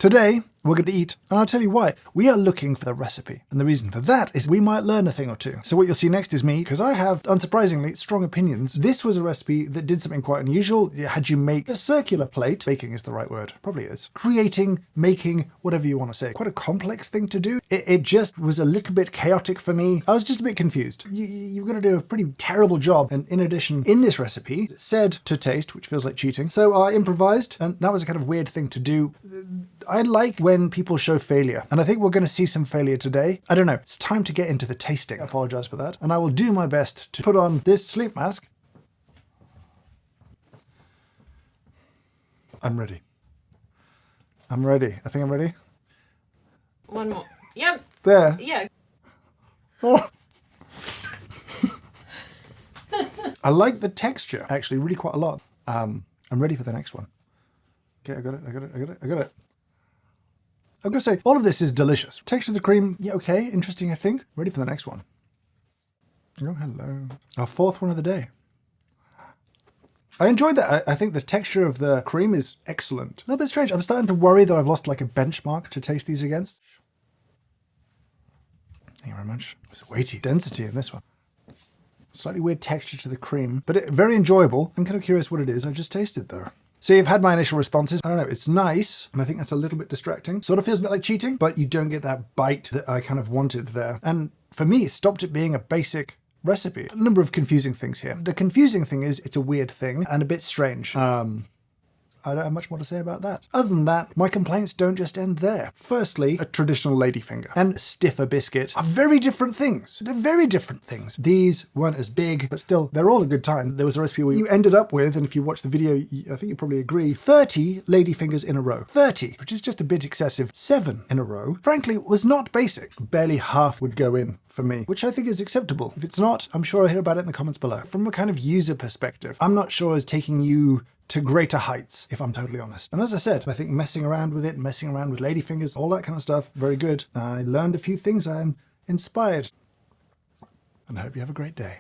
Today, we're going to eat, and I'll tell you why. We are looking for the recipe, and the reason for that is we might learn a thing or two. So what you'll see next is me, because I have, unsurprisingly, strong opinions. This was a recipe that did something quite unusual. It had you make a circular plate. Baking is the right word. Probably is. Creating, making, whatever you want to say. Quite a complex thing to do. It just was a little bit chaotic for me. I was just a bit confused. You're going to do a pretty terrible job. And in addition, in this recipe, it said to taste, which feels like cheating. So I improvised, and that was a kind of weird thing to do. I like when people show failure, and I think we're going to see some failure today. I don't know. It's time to get into the tasting. I apologize for that. And I will do my best to put on this sleep mask. I'm ready. I'm ready. I think I'm ready. One more. Yep. There. Yeah. Oh. I like the texture, actually, really quite a lot. I'm ready for the next one. Okay, I got it. I'm going to say, all of this is delicious. Texture of the cream, yeah, okay, interesting, I think. Ready for the next one. Oh, hello. Our fourth one of the day. I enjoyed that. I think the texture of the cream is excellent. A little bit strange. I'm starting to worry that I've lost like a benchmark to taste these against. Thank you very much. There's a weighty density in this one. Slightly weird texture to the cream, but very enjoyable. I'm kind of curious what it is I just tasted though. So you've had my initial responses. I don't know, it's nice, and I think that's a little bit distracting. Sort of feels a bit like cheating, but you don't get that bite that I kind of wanted there. And for me, it stopped it being a basic recipe. A number of confusing things here. The confusing thing is it's a weird thing and a bit strange. I don't have much more to say about that. Other than that, my complaints don't just end there. Firstly, a traditional ladyfinger and stiffer biscuit are very different things. They're very different things. These weren't as big, but still, they're all a good time. There was a recipe where you ended up with, and if you watch the video, I think you probably agree, 30 ladyfingers in a row. 30, which is just a bit excessive. 7 in a row, frankly, was not basic. Barely half would go in for me, which I think is acceptable. If it's not, I'm sure I'll hear about it in the comments below. From a kind of user perspective, I'm not sure it's taking you to greater heights, if I'm totally honest. And as I said, I think messing around with it, messing around with ladyfingers, all that kind of stuff, very good. I learned a few things. I'm inspired. And I hope you have a great day.